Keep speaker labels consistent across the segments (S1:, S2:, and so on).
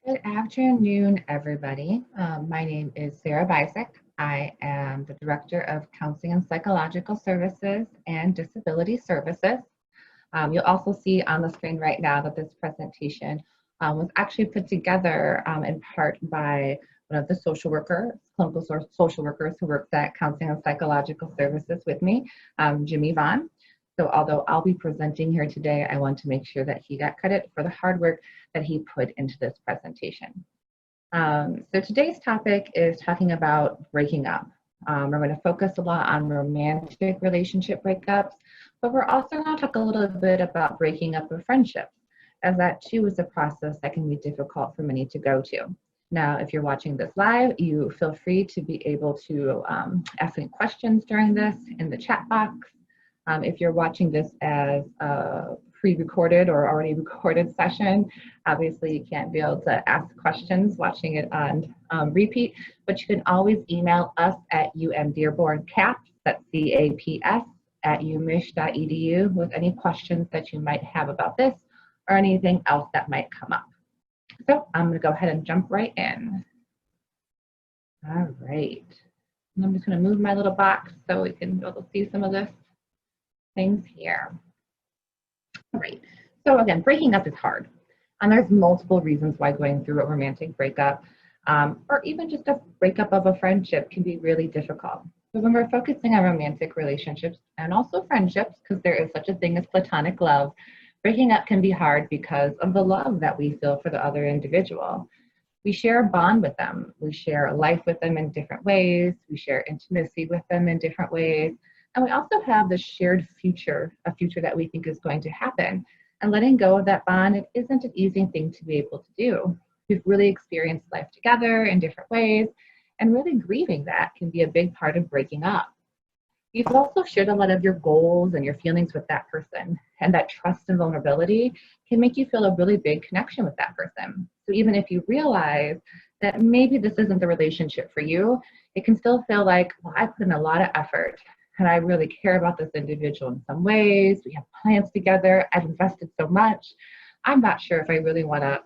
S1: Good afternoon, everybody. My name is Sarah Bisek. I am the Director of Counseling and Psychological Services and Disability Services. You'll also see on the screen right now that this presentation was actually put together in part by one of the clinical social workers who works at Counseling and Psychological Services with me, Jimmy Vaughn. So although I'll be presenting here today, I want to make sure that he got credit for the hard work that he put into this presentation. So today's topic is talking about breaking up. We're going to focus a lot on romantic relationship breakups, but we're also going to talk a little bit about breaking up of friendships, as that too is a process that can be difficult for many to go to. Now, if you're watching this live, you feel free to be able to ask any questions during this in the chat box. If you're watching this as a pre-recorded or already recorded session, obviously you can't be able to ask questions watching it on repeat, but you can always email us at UM-Dearborn CAPS, that's CAPS, at umich.edu with any questions that you might have about this or anything else that might come up. So I'm going to go ahead and jump right in. All right. And I'm just going to move my little box so we can be able to see some of this things here. All right, so again, breaking up is hard. And there's multiple reasons why going through a romantic breakup or even just a breakup of a friendship can be really difficult. So when we're focusing on romantic relationships and also friendships, because there is such a thing as platonic love, breaking up can be hard because of the love that we feel for the other individual. We share a bond with them. We share a life with them in different ways. We share intimacy with them in different ways. And we also have this shared future, a future that we think is going to happen. And letting go of that bond, it isn't an easy thing to be able to do. We've really experienced life together in different ways, and really grieving that can be a big part of breaking up. You've also shared a lot of your goals and your feelings with that person, and that trust and vulnerability can make you feel a really big connection with that person. So even if you realize that maybe this isn't the relationship for you, it can still feel like, well, I put in a lot of effort and I really care about this individual in some ways. We have plans together. I've invested so much. I'm not sure if I really want to,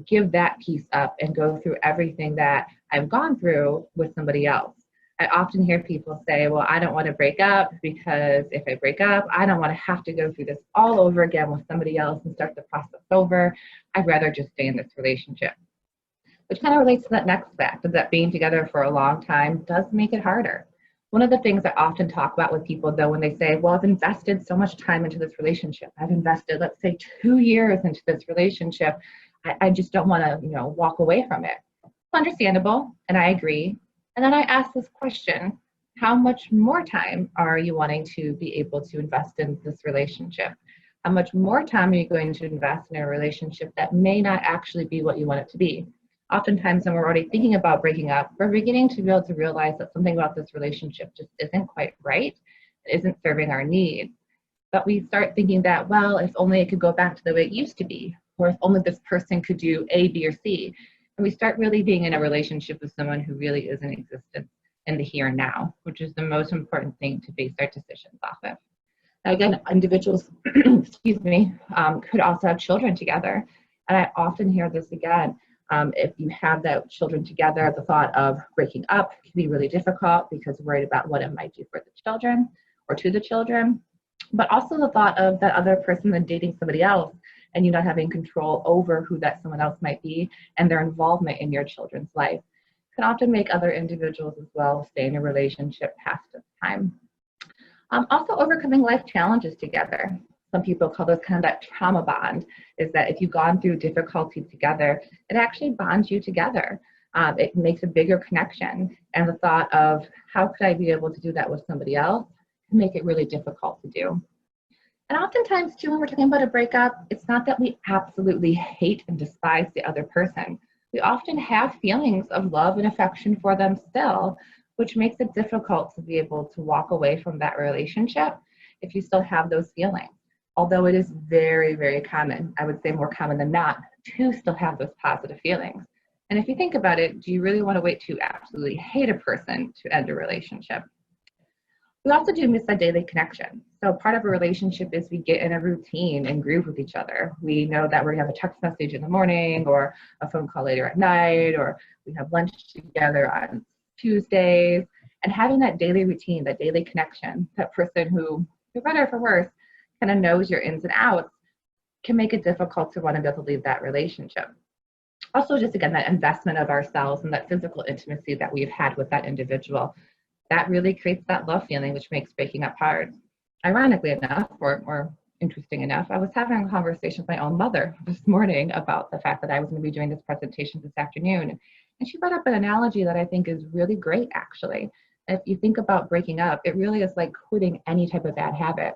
S1: give that piece up and go through everything that I've gone through with somebody else. I often hear people say, well, I don't want to break up because if I break up, I don't want to have to go through this all over again with somebody else and start the process over. I'd rather just stay in this relationship. Which kind of relates to that next fact of that being together for a long time does make it harder. One of the things I often talk about with people, though, when they say, well, I've invested so much time into this relationship. I've invested, let's say, 2 years into this relationship. I just don't want to, walk away from it. It's understandable, and I agree. And then I ask this question, how much more time are you wanting to be able to invest in this relationship? How much more time are you going to invest in a relationship that may not actually be what you want it to be? Oftentimes when we're already thinking about breaking up, we're beginning to be able to realize that something about this relationship just isn't quite right, it isn't serving our needs. But we start thinking that, well, if only it could go back to the way it used to be, or if only this person could do A, B, or C. And we start really being in a relationship with someone who really is in existence in the here and now, which is the most important thing to base our decisions off of. Now, again, individuals, could also have children together. And I often hear this again. If you have that children together, the thought of breaking up can be really difficult because you're worried about what it might do for the children or to the children. But also the thought of that other person then dating somebody else and you not having control over who that someone else might be and their involvement in your children's life can often make other individuals as well stay in a relationship past this time. Also overcoming life challenges together. Some people call this kind of that trauma bond, is that if you've gone through difficulty together, it actually bonds you together. It makes a bigger connection. And the thought of how could I be able to do that with somebody else can make it really difficult to do. And oftentimes too, when we're talking about a breakup, it's not that we absolutely hate and despise the other person. We often have feelings of love and affection for them still, which makes it difficult to be able to walk away from that relationship if you still have those feelings. Although it is very, very common, I would say more common than not, to still have those positive feelings. And if you think about it, do you really want to wait to absolutely hate a person to end a relationship? We also do miss that daily connection. So part of a relationship is we get in a routine and groove with each other. We know that we're gonna have a text message in the morning or a phone call later at night, or we have lunch together on Tuesdays. And having that daily routine, that daily connection, that person who, for better or for worse, kind of knows your ins and outs, can make it difficult to want to be able to leave that relationship. Also, just again, that investment of ourselves and that physical intimacy that we've had with that individual, that really creates that love feeling, which makes breaking up hard. Ironically enough, or interesting enough, I was having a conversation with my own mother this morning about the fact that I was going to be doing this presentation this afternoon. And she brought up an analogy that I think is really great, actually. If you think about breaking up, it really is like quitting any type of bad habit.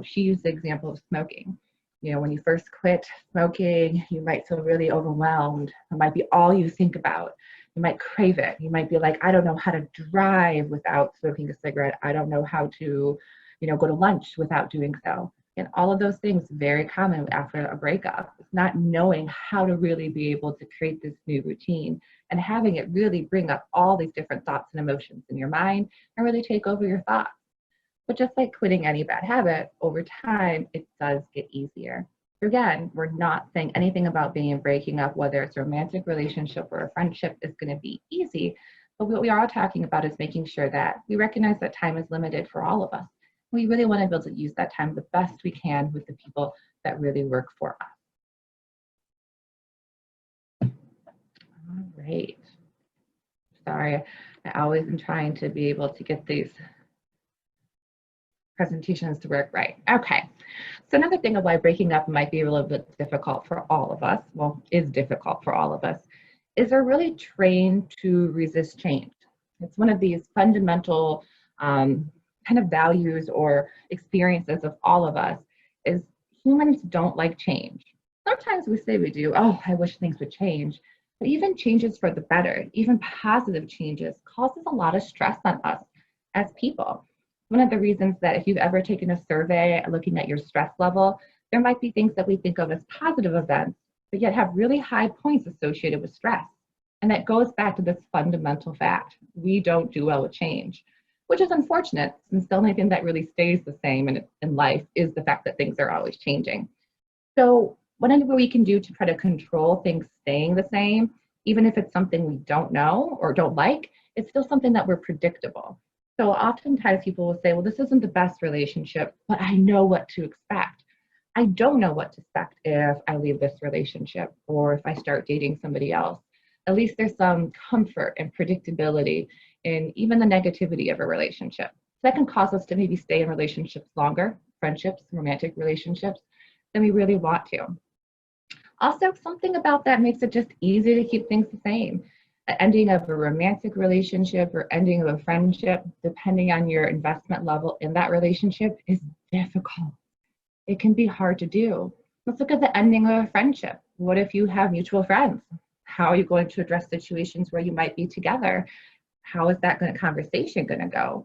S1: She used the example of smoking. When you first quit smoking, you might feel really overwhelmed. It might be all you think about. You might crave it. You might be like, I don't know how to drive without smoking a cigarette. I don't know how to, go to lunch without doing so. And all of those things very common after a breakup. It's not knowing how to really be able to create this new routine and having it really bring up all these different thoughts and emotions in your mind and really take over your thoughts. But just like quitting any bad habit, over time, it does get easier. So again, we're not saying anything about being and breaking up, whether it's a romantic relationship or a friendship, is going to be easy. But what we are talking about is making sure that we recognize that time is limited for all of us. We really want to be able to use that time the best we can with the people that really work for us. All right. Sorry, I always am trying to be able to get these presentations to work right. Okay. So another thing of why breaking up might be a little bit difficult for all of us, is difficult for all of us, is we're really trained to resist change. It's one of these fundamental kind of values or experiences of all of us is humans don't like change. Sometimes we say we do, oh, I wish things would change. But even changes for the better, even positive changes, causes a lot of stress on us as people. One of the reasons that if you've ever taken a survey looking at your stress level, there might be things that we think of as positive events, but yet have really high points associated with stress. And that goes back to this fundamental fact. We don't do well with change, which is unfortunate since the only thing that really stays the same in life is the fact that things are always changing. So whatever we can do to try to control things staying the same, even if it's something we don't know or don't like, it's still something that we're predictable. So oftentimes people will say, well, this isn't the best relationship, but I know what to expect. I don't know what to expect if I leave this relationship or if I start dating somebody else. At least there's some comfort and predictability in even the negativity of a relationship. So that can cause us to maybe stay in relationships longer, friendships, romantic relationships, than we really want to. Also, something about that makes it just easy to keep things the same. The ending of a romantic relationship or ending of a friendship, depending on your investment level in that relationship, is difficult. It can be hard to do. Let's look at the ending of a friendship. What if you have mutual friends? How are you going to address situations where you might be together? How is that conversation going to go?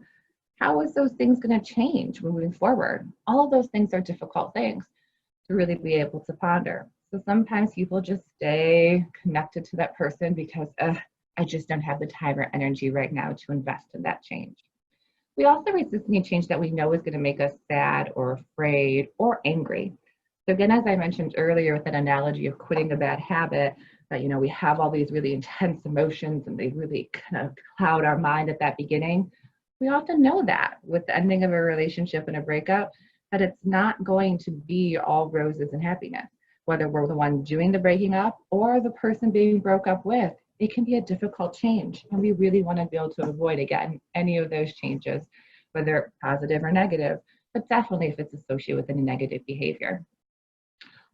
S1: How is those things going to change moving forward? All of those things are difficult things to really be able to ponder. So sometimes people just stay connected to that person because I just don't have the time or energy right now to invest in that change. We also resist any change that we know is going to make us sad or afraid or angry. So again, as I mentioned earlier with that analogy of quitting a bad habit, that we have all these really intense emotions and they really kind of cloud our mind at that beginning. We often know that with the ending of a relationship and a breakup, that it's not going to be all roses and happiness. Whether we're the one doing the breaking up or the person being broke up with, it can be a difficult change. And we really want to be able to avoid, again, any of those changes, whether positive or negative, but definitely if it's associated with any negative behavior.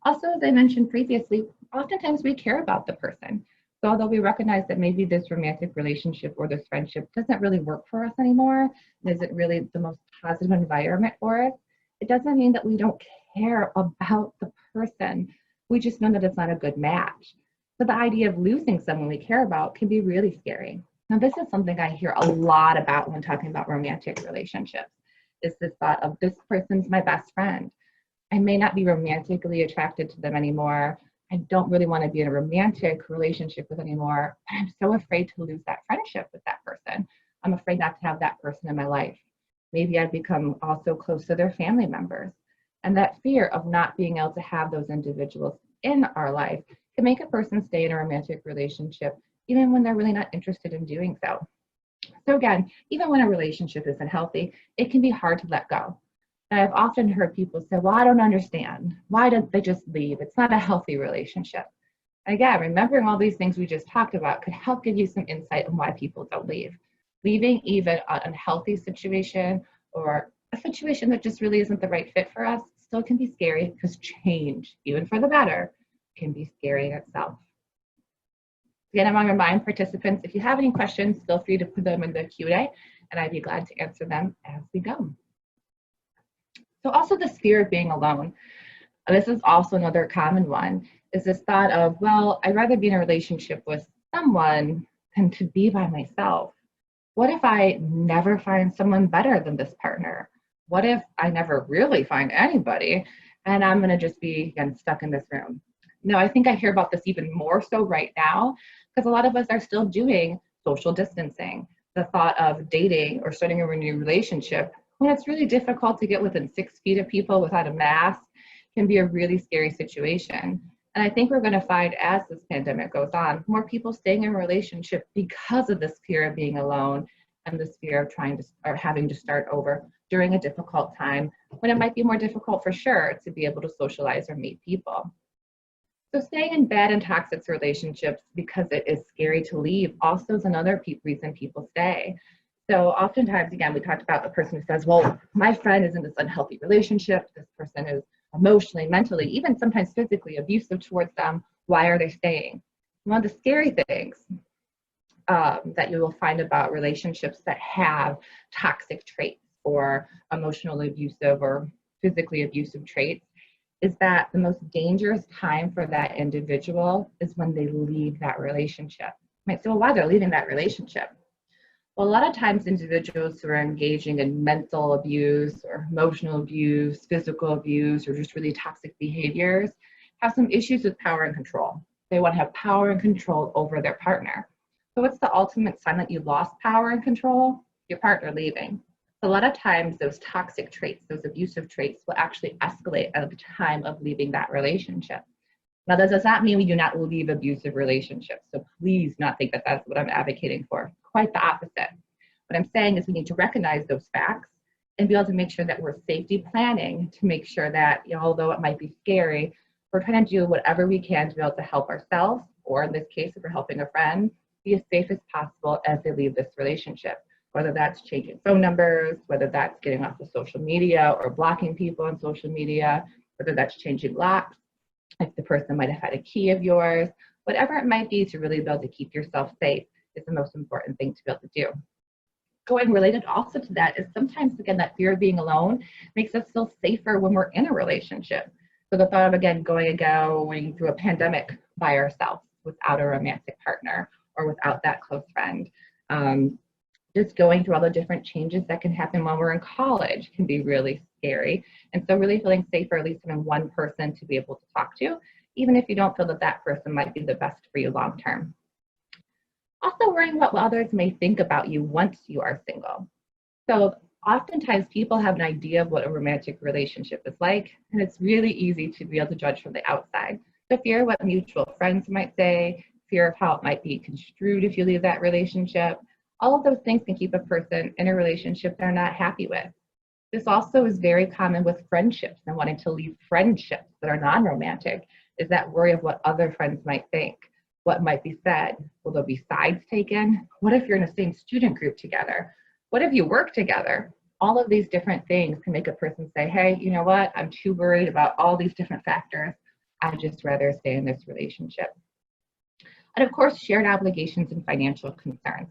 S1: Also, as I mentioned previously, oftentimes we care about the person. So although we recognize that maybe this romantic relationship or this friendship doesn't really work for us anymore, and isn't really the most positive environment for us, it doesn't mean that we don't care about the person. We just know that it's not a good match. So the idea of losing someone we care about can be really scary. Now, this is something I hear a lot about when talking about romantic relationships, is this thought of this person's my best friend. I may not be romantically attracted to them anymore. I don't really want to be in a romantic relationship with anymore. But I'm so afraid to lose that friendship with that person. I'm afraid not to have that person in my life. Maybe I'd become also close to their family members. And that fear of not being able to have those individuals in our life can make a person stay in a romantic relationship even when they're really not interested in doing so. So again, even when a relationship isn't healthy, it can be hard to let go. And I've often heard people say, well, I don't understand. Why don't they just leave? It's not a healthy relationship. And again, remembering all these things we just talked about could help give you some insight on why people don't leave. Leaving even an unhealthy situation or a situation that just really isn't the right fit for us still can be scary, because change, even for the better, can be scary in itself. Again, I want to remind participants, if you have any questions, feel free to put them in the Q&A, and I'd be glad to answer them as we go. So also this fear of being alone. This is also another common one, is this thought of, well, I'd rather be in a relationship with someone than to be by myself. What if I never find someone better than this partner? What if I never really find anybody and I'm going to just be, again, stuck in this room? Now, I think I hear about this even more so right now, because a lot of us are still doing social distancing. The thought of dating or starting a new relationship when it's really difficult to get within 6 feet of people without a mask can be a really scary situation. And I think we're going to find, as this pandemic goes on, more people staying in a relationship because of this fear of being alone and this fear of trying to or having to start over during a difficult time when it might be more difficult for sure to be able to socialize or meet people. So staying in bad and toxic relationships because it is scary to leave also is another reason people stay. So oftentimes, again, we talked about the person who says, well, my friend is in this unhealthy relationship. This person is emotionally, mentally, even sometimes physically abusive towards them. Why are they staying? One of the scary things that you will find about relationships that have toxic traits or emotionally abusive or physically abusive traits is that the most dangerous time for that individual is when they leave that relationship. You might say, well, why they're leaving that relationship? Well, a lot of times individuals who are engaging in mental abuse or emotional abuse, physical abuse, or just really toxic behaviors have some issues with power and control. They want to have power and control over their partner. So what's the ultimate sign that you lost power and control? Your partner leaving. So a lot of times those toxic traits, those abusive traits will actually escalate at the time of leaving that relationship. Now, that does not mean we do not leave abusive relationships. So please not think that that's what I'm advocating for. Quite the opposite. What I'm saying is we need to recognize those facts and be able to make sure that we're safety planning to make sure that, although it might be scary, we're trying to do whatever we can to be able to help ourselves, or in this case, if we're helping a friend, be as safe as possible as they leave this relationship. Whether that's changing phone numbers, whether that's getting off of social media or blocking people on social media, whether that's changing locks, if the person might have had a key of yours, whatever it might be to really be able to keep yourself safe is the most important thing to be able to do. Going related also to that is sometimes, again, that fear of being alone makes us feel safer when we're in a relationship. So the thought of, again, going through a pandemic by ourselves without a romantic partner or without that close friend. Just going through all the different changes that can happen when we're in college can be really scary. And so really feeling safer, at least having one person to be able to talk to, even if you don't feel that that person might be the best for you long term. Also worrying what others may think about you once you are single. So oftentimes people have an idea of what a romantic relationship is like, and it's really easy to be able to judge from the outside. So fear what mutual friends might say, fear of how it might be construed if you leave that relationship. All of those things can keep a person in a relationship they're not happy with. This also is very common with friendships and wanting to leave friendships that are non-romantic, is that worry of what other friends might think, what might be said. Will there be sides taken? What if you're in the same student group together? What if you work together? All of these different things can make a person say, hey, you know what? I'm too worried about all these different factors. I'd just rather stay in this relationship. And of course, shared obligations and financial concerns.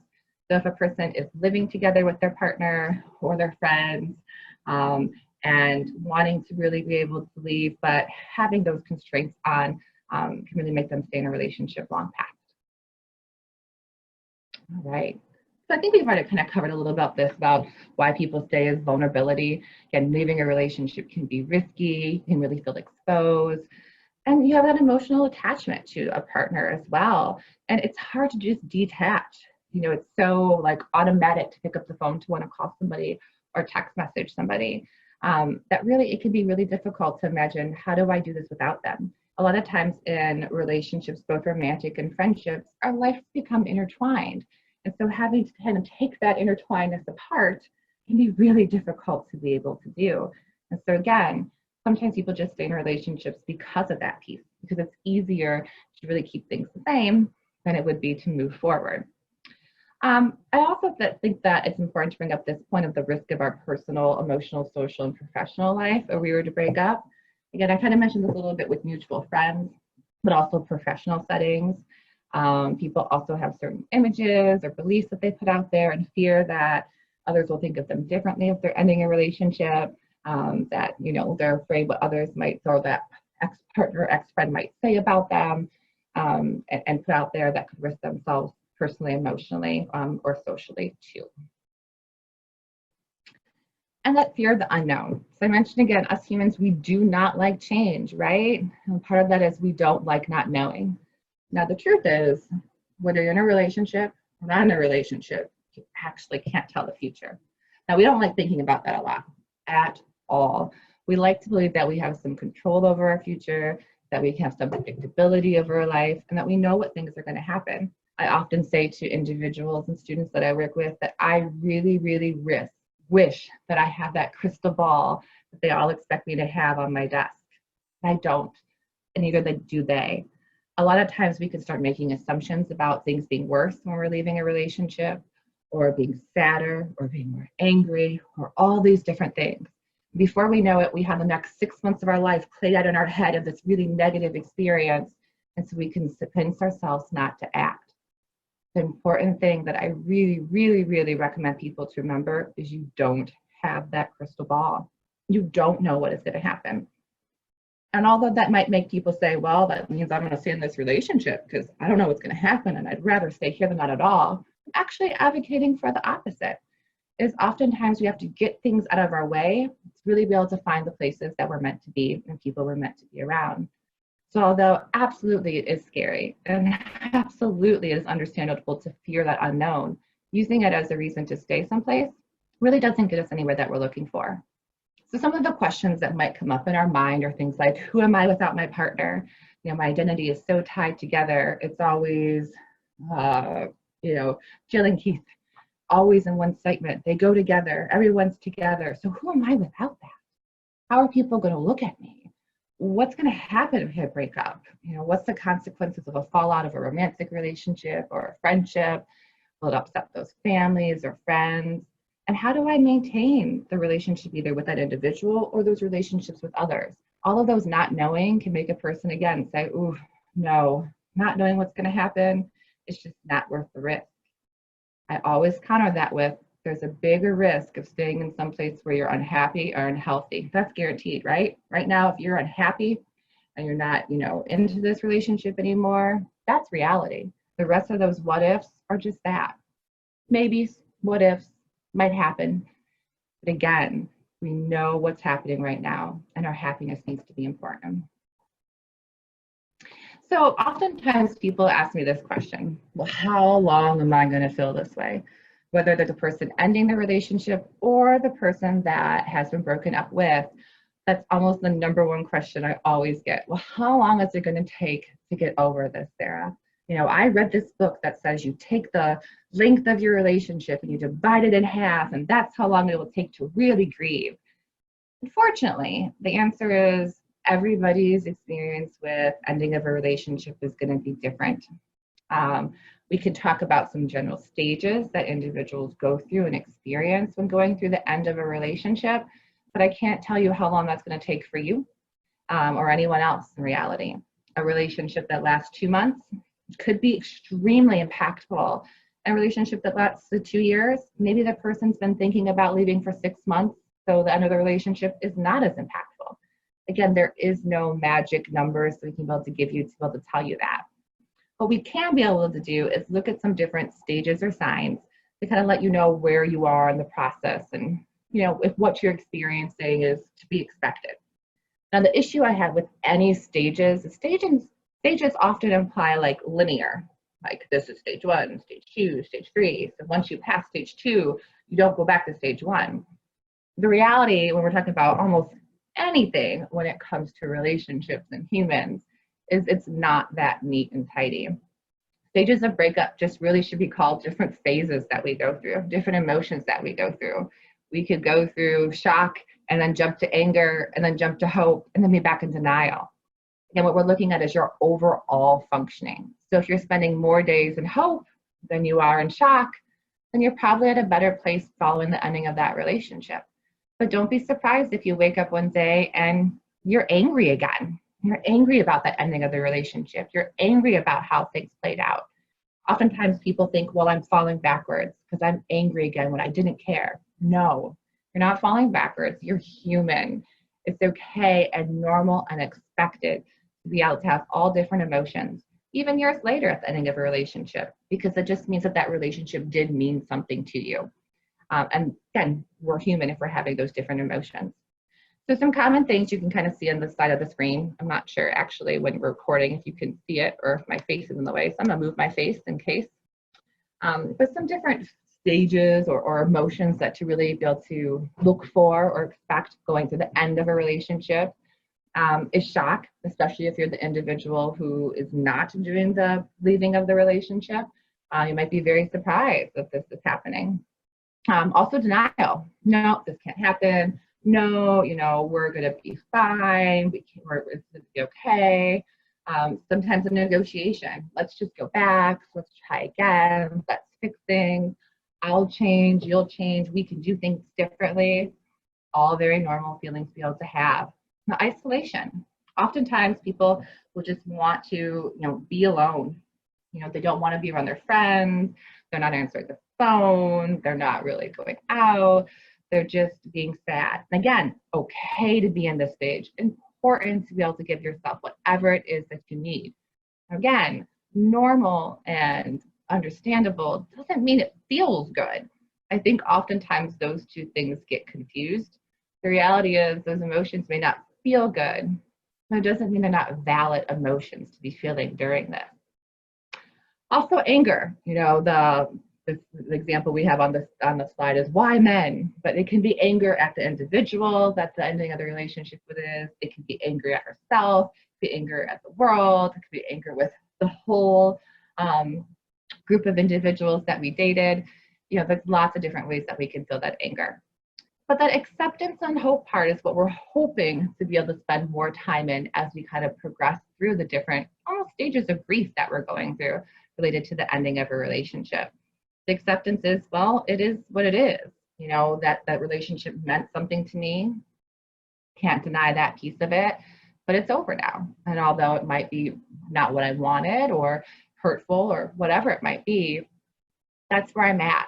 S1: So if a person is living together with their partner or their friends and wanting to really be able to leave, but having those constraints on can really make them stay in a relationship long past. All right. So I think we've already kind of covered a little about this, about why people stay as vulnerability. Again, leaving a relationship can be risky, you can really feel exposed. And you have that emotional attachment to a partner as well. And it's hard to just detach. It's so like automatic to pick up the phone to want to call somebody or text message somebody, that really, it can be really difficult to imagine, how do I do this without them? A lot of times in relationships, both romantic and friendships, our lives become intertwined. And so having to kind of take that intertwinedness apart can be really difficult to be able to do. And so again, sometimes people just stay in relationships because of that piece, because it's easier to really keep things the same than it would be to move forward. I also think that it's important to bring up this point of the risk of our personal, emotional, social, and professional life if we were to break up. Again, I kind of mentioned this a little bit with mutual friends, but also professional settings. People also have certain images or beliefs that they put out there and fear that others will think of them differently if they're ending a relationship, that, you know, they're afraid what others might, or that ex-partner or ex-friend might say about them, and put out there that could risk themselves personally, emotionally, or socially too. And that fear of the unknown. So I mentioned again, us humans, we do not like change, right? And part of that is we don't like not knowing. Now, the truth is, whether you're in a relationship or not in a relationship, you actually can't tell the future. Now, we don't like thinking about that a lot at all. We like to believe that we have some control over our future, that we have some predictability over our life, and that we know what things are going to happen. I often say to individuals and students that I work with that I really, really wish that I had that crystal ball that they all expect me to have on my desk. I don't, and neither do they. A lot of times we can start making assumptions about things being worse when we're leaving a relationship, or being sadder, or being more angry, or all these different things. Before we know it, we have the next 6 months of our life played out in our head of this really negative experience, and so we can convince ourselves not to act. The important thing that I really, really, really recommend people to remember is you don't have that crystal ball. You don't know what is going to happen. And although that might make people say, well, that means I'm going to stay in this relationship because I don't know what's going to happen and I'd rather stay here than not at all, I'm actually advocating for the opposite. Is oftentimes we have to get things out of our way to really be able to find the places that we're meant to be and people we're meant to be around. So although absolutely it is scary, and absolutely it is understandable to fear that unknown, using it as a reason to stay someplace really doesn't get us anywhere that we're looking for. So some of the questions that might come up in our mind are things like, who am I without my partner? You know, my identity is so tied together. It's always, Jill and Keith, always in one segment. They go together. Everyone's together. So who am I without that? How are people going to look at me? What's going to happen if I break up? You know, what's the consequences of a fallout of a romantic relationship or a friendship? Will it upset those families or friends? And how do I maintain the relationship either with that individual or those relationships with others? All of those not knowing can make a person, again, say, ooh, no, not knowing what's going to happen, it's just not worth the risk. I always counter that with, there's a bigger risk of staying in some place where you're unhappy or unhealthy. That's guaranteed, right? Right now, if you're unhappy and you're not, into this relationship anymore, that's reality. The rest of those what ifs are just that. Maybe what ifs might happen. But again, we know what's happening right now, and our happiness needs to be important. So oftentimes people ask me this question, well, how long am I going to feel this way? Whether they're the person ending the relationship or the person that has been broken up with, that's almost the number one question I always get. Well, how long is it going to take to get over this, Sarah? I read this book that says you take the length of your relationship and you divide it in half, and that's how long it will take to really grieve. Unfortunately, the answer is everybody's experience with ending of a relationship is going to be different. We could talk about some general stages that individuals go through and experience when going through the end of a relationship, but I can't tell you how long that's going to take for you or anyone else in reality. A relationship that lasts 2 months could be extremely impactful. A relationship that lasts 2 years, maybe the person's been thinking about leaving for 6 months, so the end of the relationship is not as impactful. Again, there is no magic numbers that we can be able to give you to be able to tell you that. What we can be able to do is look at some different stages or signs to kind of let you know where you are in the process and, if what you're experiencing is to be expected. Now, the issue I have with any stages often imply like linear, like this is stage 1, stage 2, stage 3. So once you pass stage 2, you don't go back to stage 1. the reality when we're talking about almost anything when it comes to relationships and humans is it's not that neat and tidy. Stages of breakup just really should be called different phases that we go through, different emotions that we go through. We could go through shock and then jump to anger and then jump to hope and then be back in denial. Again, what we're looking at is your overall functioning. So if you're spending more days in hope than you are in shock, then you're probably at a better place following the ending of that relationship. But don't be surprised if you wake up one day and you're angry again. You're angry about that ending of the relationship. You're angry about how things played out. Oftentimes people think, well, I'm falling backwards because I'm angry again when I didn't care. No, you're not falling backwards. You're human. It's okay and normal and expected to be able to have all different emotions, even years later at the ending of a relationship, because it just means that that relationship did mean something to you. And again, we're human if we're having those different emotions. So some common things you can kind of see on the side of the screen. I'm not sure actually when we're recording if you can see it or if my face is in the way. So I'm gonna move my face in case. But some different stages or emotions that to really be able to look for or expect going to the end of a relationship is shock, especially if you're the individual who is not doing the leaving of the relationship. You might be very surprised that this is happening. Also denial. No, this can't happen. No, we're going to be fine. It's going to be okay. Sometimes a negotiation. Let's just go back. Let's try again. Let's fix things. I'll change. You'll change. We can do things differently. All very normal feelings to be able to have. Now, isolation. Oftentimes people will just want to, be alone. They don't want to be around their friends. They're not answering the phone. They're not really going out. They're just being sad. And again, okay to be in this stage. Important to be able to give yourself whatever it is that you need. Again, normal and understandable doesn't mean it feels good. I think oftentimes those two things get confused. The reality is those emotions may not feel good, but it doesn't mean they're not valid emotions to be feeling during this. Also anger, the example we have on the slide is why men, but it can be anger at the individual that's the ending of the relationship with is. It can be anger at herself, it can be anger at the world, it could be anger with the whole group of individuals that we dated. There's lots of different ways that we can feel that anger. But that acceptance and hope part is what we're hoping to be able to spend more time in as we kind of progress through the different almost stages of grief that we're going through related to the ending of a relationship. The acceptance is, well, it is what it is. That relationship meant something to me. Can't deny that piece of it, but it's over now. And although it might be not what I wanted or hurtful or whatever it might be, that's where I'm at.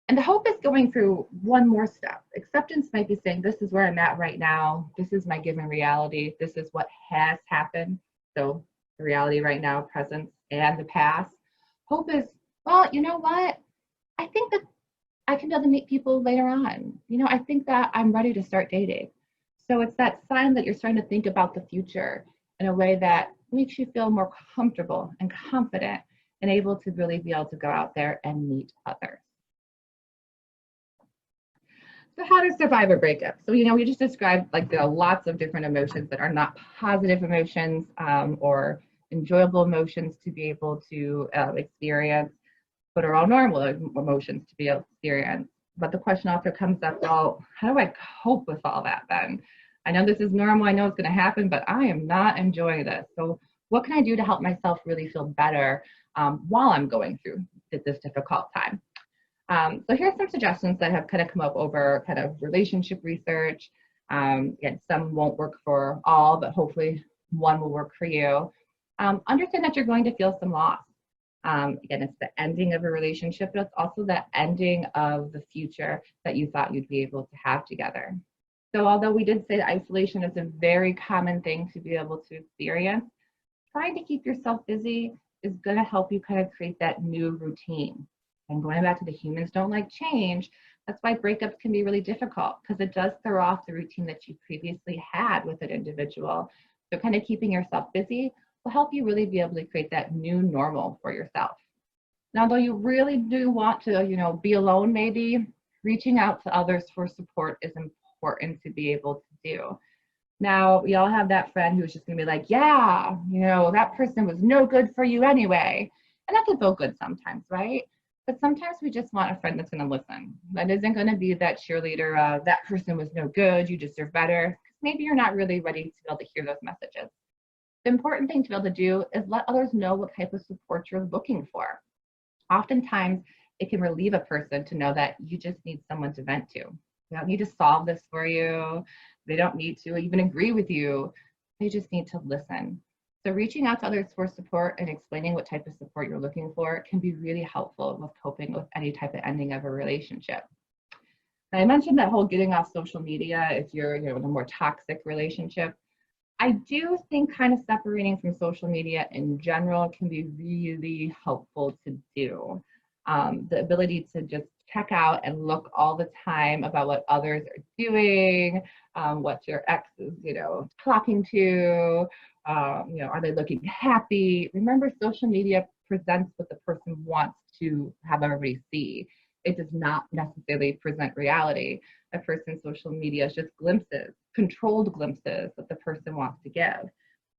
S1: And the hope is going through one more step. Acceptance might be saying, this is where I'm at right now. This is my given reality. This is what has happened. So the reality right now, present, and the past. Hope is, well, you know what? I think that I can be able to meet people later on. I think that I'm ready to start dating. So it's that sign that you're starting to think about the future in a way that makes you feel more comfortable and confident and able to really be able to go out there and meet others. So how to survive a breakup. So, we just described there are lots of different emotions that are not positive emotions or enjoyable emotions to be able to experience, but are all normal emotions to be able to experience. But the question also comes up, well, how do I cope with all that then? I know this is normal, I know it's going to happen, but I am not enjoying this. So what can I do to help myself really feel better while I'm going through this difficult time? So here's some suggestions that have kind of come up over kind of relationship research. Again, some won't work for all, but hopefully one will work for you. Understand that you're going to feel some loss. Again, it's the ending of a relationship, but it's also the ending of the future that you thought you'd be able to have together. So although we did say that isolation is a very common thing to be able to experience, trying to keep yourself busy is going to help you kind of create that new routine. And going back to the humans don't like change, that's why breakups can be really difficult because it does throw off the routine that you previously had with an individual. So kind of keeping yourself busy will help you really be able to create that new normal for yourself. Now, though you really do want to, be alone maybe, reaching out to others for support is important to be able to do. Now, we all have that friend who's just gonna be like, yeah, that person was no good for you anyway. And that can feel good sometimes, right? But sometimes we just want a friend that's gonna listen. That isn't gonna be that cheerleader of that person was no good, you deserve better. Because maybe you're not really ready to be able to hear those messages. The important thing to be able to do is let others know what type of support you're looking for. Oftentimes, it can relieve a person to know that you just need someone to vent to. They don't need to solve this for you. They don't need to even agree with you. They just need to listen. So reaching out to others for support and explaining what type of support you're looking for can be really helpful with coping with any type of ending of a relationship. Now, I mentioned that whole getting off social media if you're in a more toxic relationship. I do think kind of separating from social media in general can be really helpful to do. The ability to just check out and look all the time about what others are doing, what your ex is, talking to, are they looking happy? Remember, social media presents what the person wants to have everybody see. It does not necessarily present reality. A person's social media is just glimpses, controlled glimpses that the person wants to give.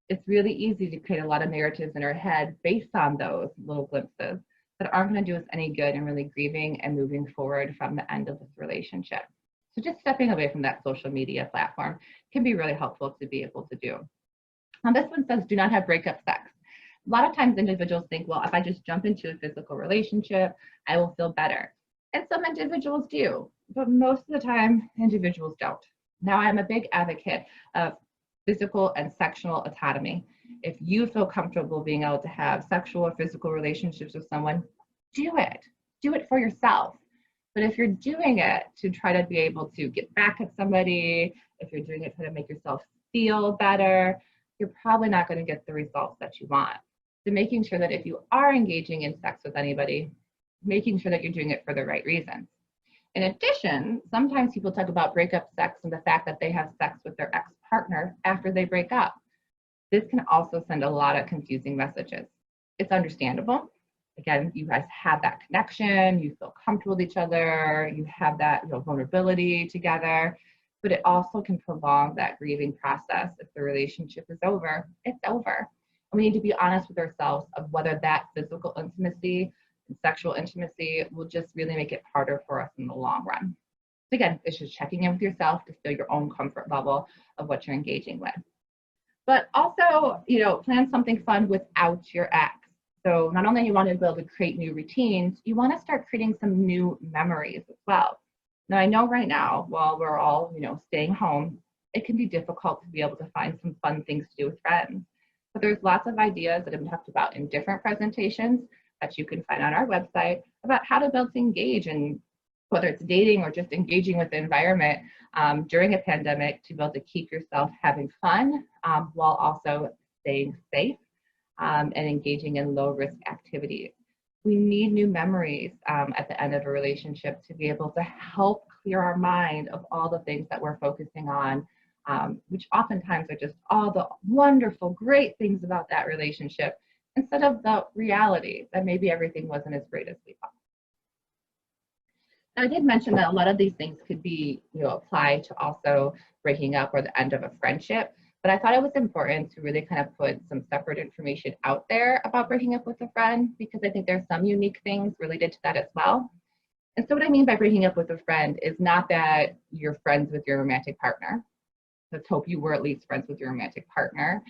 S1: It's really easy to create a lot of narratives in our head based on those little glimpses that aren't going to do us any good in really grieving and moving forward from the end of this relationship. So just stepping away from that social media platform can be really helpful to be able to do. Now, this one says, do not have breakup sex. A lot of times individuals think, well, if I just jump into a physical relationship, I will feel better. And some individuals do, but most of the time, individuals don't. Now, I'm a big advocate of physical and sexual autonomy. If you feel comfortable being able to have sexual or physical relationships with someone, do it. Do it for yourself. But if you're doing it to try to be able to get back at somebody, if you're doing it to make yourself feel better, you're probably not going to get the results that you want. So making sure that if you are engaging in sex with anybody, making sure that you're doing it for the right reasons. In addition, sometimes people talk about breakup sex and the fact that they have sex with their ex-partner after they break up. This can also send a lot of confusing messages. It's understandable. Again, you guys have that connection, you feel comfortable with each other, you have that vulnerability together, but it also can prolong that grieving process. If the relationship is over, it's over. And we need to be honest with ourselves of whether that physical intimacy and sexual intimacy will just really make it harder for us in the long run. So again, it's just checking in with yourself to feel your own comfort level of what you're engaging with. But also, plan something fun without your ex. So not only you want to be able to create new routines, you want to start creating some new memories as well. Now, I know right now, while we're all, staying home, it can be difficult to be able to find some fun things to do with friends. But there's lots of ideas that have been talked about in different presentations that you can find on our website about how to be able to engage in, whether it's dating or just engaging with the environment during a pandemic, to be able to keep yourself having fun while also staying safe and engaging in low risk activities. We need new memories at the end of a relationship to be able to help clear our mind of all the things that we're focusing on, which oftentimes are just all the wonderful, great things about that relationship, instead of the reality that maybe everything wasn't as great as we thought. Now, I did mention that a lot of these things could be, applied to also breaking up or the end of a friendship, but I thought it was important to really kind of put some separate information out there about breaking up with a friend, because I think there's some unique things related to that as well. And so what I mean by breaking up with a friend is not that you're friends with your romantic partner. Let's hope you were at least friends with your romantic partner.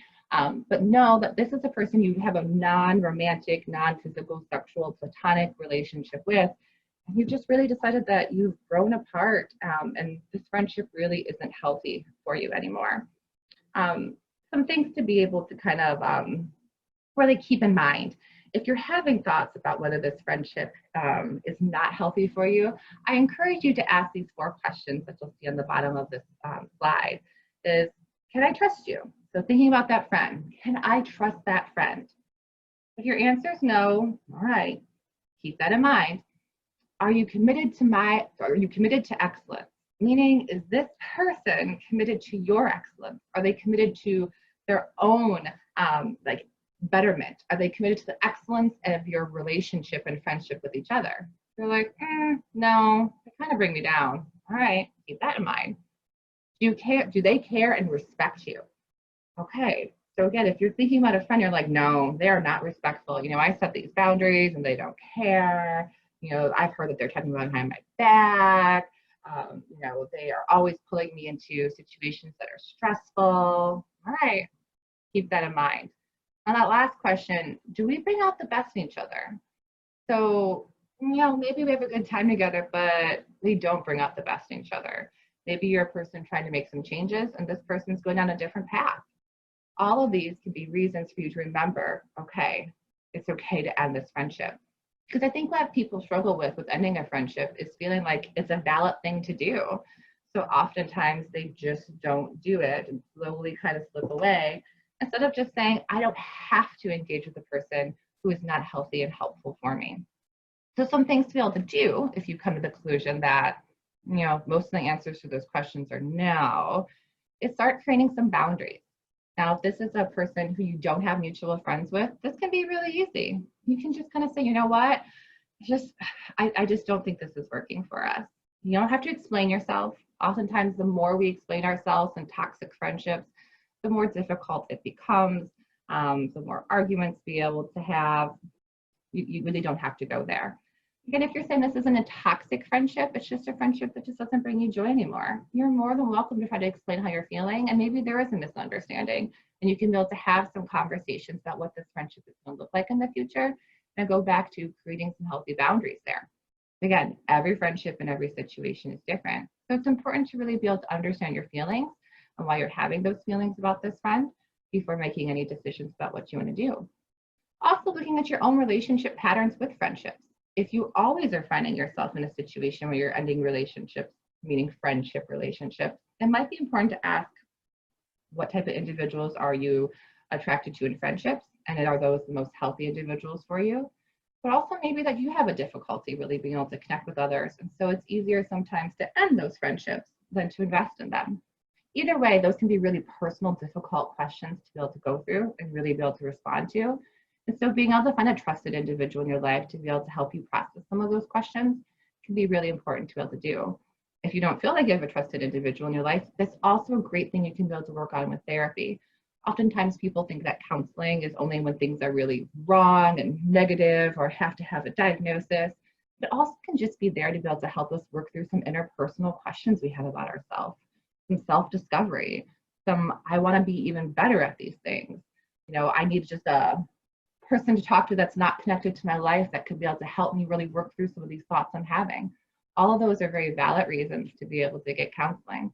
S1: But know that this is a person you have a non-romantic, non-physical, sexual, platonic relationship with. And you've just really decided that you've grown apart and this friendship really isn't healthy for you anymore. Some things to be able to kind of really keep in mind. If you're having thoughts about whether this friendship is not healthy for you, I encourage you to ask these 4 questions that you'll see on the bottom of this slide. Is, can I trust you? So thinking about that friend, can I trust that friend? If your answer is no, all right, keep that in mind. Are you committed to excellence? Meaning, is this person committed to your excellence? Are they committed to their own betterment? Are they committed to the excellence of your relationship and friendship with each other? They're like, no, I kind of bring me down. All right, keep that in mind. Do you care? Do they care and respect you? Okay. So again, if you're thinking about a friend, you're like, no, they are not respectful. I set these boundaries and they don't care. I've heard that they're talking about behind my back. They are always pulling me into situations that are stressful. All right, keep that in mind. And that last question, do we bring out the best in each other? So, maybe we have a good time together, but we don't bring out the best in each other. Maybe you're a person trying to make some changes and this person's going down a different path. All of these can be reasons for you to remember, okay, it's okay to end this friendship. Because I think what people struggle with ending a friendship is feeling like it's a valid thing to do. So oftentimes they just don't do it and slowly kind of slip away instead of just saying, I don't have to engage with a person who is not healthy and helpful for me. So some things to be able to do if you come to the conclusion that, most of the answers to those questions are no, is start creating some boundaries. Now, if this is a person who you don't have mutual friends with, this can be really easy. You can just kind of say, you know what, I just don't think this is working for us. You don't have to explain yourself. Oftentimes, the more we explain ourselves in toxic friendships, the more difficult it becomes, the more arguments be able to have. You really don't have to go there. Again, if you're saying this isn't a toxic friendship, it's just a friendship that just doesn't bring you joy anymore, you're more than welcome to try to explain how you're feeling. And maybe there is a misunderstanding and you can be able to have some conversations about what this friendship is going to look like in the future and go back to creating some healthy boundaries there. Again, every friendship and every situation is different. So it's important to really be able to understand your feelings and why you're having those feelings about this friend before making any decisions about what you want to do. Also looking at your own relationship patterns with friendships. If you always are finding yourself in a situation where you're ending relationships, meaning friendship relationships, it might be important to ask, what type of individuals are you attracted to in friendships? And are those the most healthy individuals for you? But also maybe that you have a difficulty really being able to connect with others. And so it's easier sometimes to end those friendships than to invest in them. Either way, those can be really personal, difficult questions to be able to go through and really be able to respond to. And so being able to find a trusted individual in your life to be able to help you process some of those questions can be really important to be able to do. If you don't feel like you have a trusted individual in your life, that's also a great thing you can be able to work on with therapy. Oftentimes people think that counseling is only when things are really wrong and negative or have to have a diagnosis, but also can just be there to be able to help us work through some interpersonal questions we have about ourselves, some self-discovery, some I want to be even better at these things. I need just a person to talk to that's not connected to my life that could be able to help me really work through some of these thoughts I'm having. All of those are very valid reasons to be able to get counseling.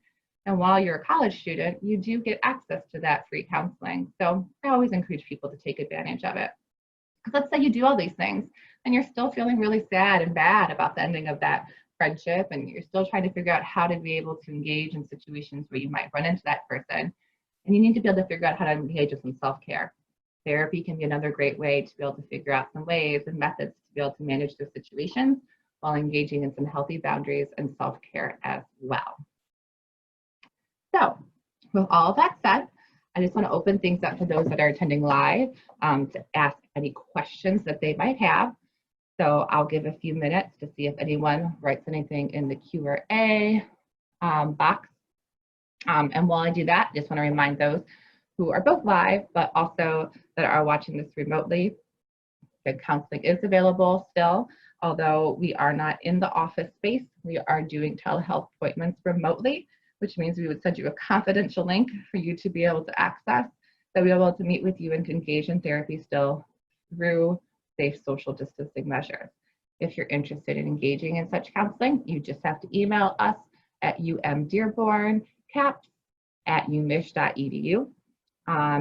S1: And while you're a college student, you do get access to that free counseling. So I always encourage people to take advantage of it. Because let's say you do all these things and you're still feeling really sad and bad about the ending of that friendship, and you're still trying to figure out how to be able to engage in situations where you might run into that person. And you need to be able to figure out how to engage with some self-care. Therapy can be another great way to be able to figure out some ways and methods to be able to manage those situations while engaging in some healthy boundaries and self-care as well. So with all that said, I just want to open things up for those that are attending live to ask any questions that they might have. So I'll give a few minutes to see if anyone writes anything in the Q&A box. And while I do that, I just want to remind those who are both live, but also that are watching this remotely, that counseling is available still. Although we are not in the office space, we are doing telehealth appointments remotely, which means we would send you a confidential link for you to be able to access, that we're able to meet with you and to engage in therapy still through safe social distancing measures. If you're interested in engaging in such counseling, you just have to email us at UM-Dearborn, caps@umich.edu.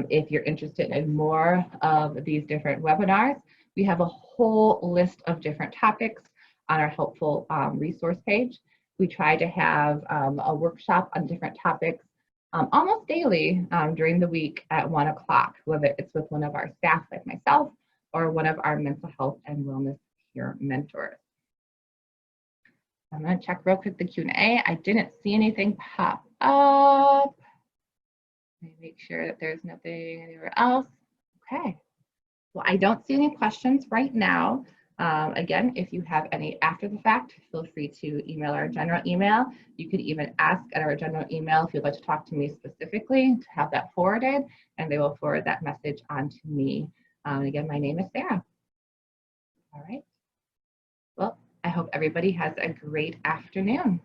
S1: If you're interested in more of these different webinars, we have a whole list of different topics on our helpful resource page. We try to have a workshop on different topics almost daily during the week at 1 o'clock, whether it's with one of our staff like myself or one of our mental health and wellness peer mentors. I'm going to check real quick the Q&A. I didn't see anything pop up. Let me make sure that there's nothing anywhere else. Okay. Well, I don't see any questions right now. Again, if you have any after the fact, feel free to email our general email. You could even ask at our general email if you'd like to talk to me specifically to have that forwarded, and they will forward that message on to me. Again, my name is Sarah. All right. Well, I hope everybody has a great afternoon.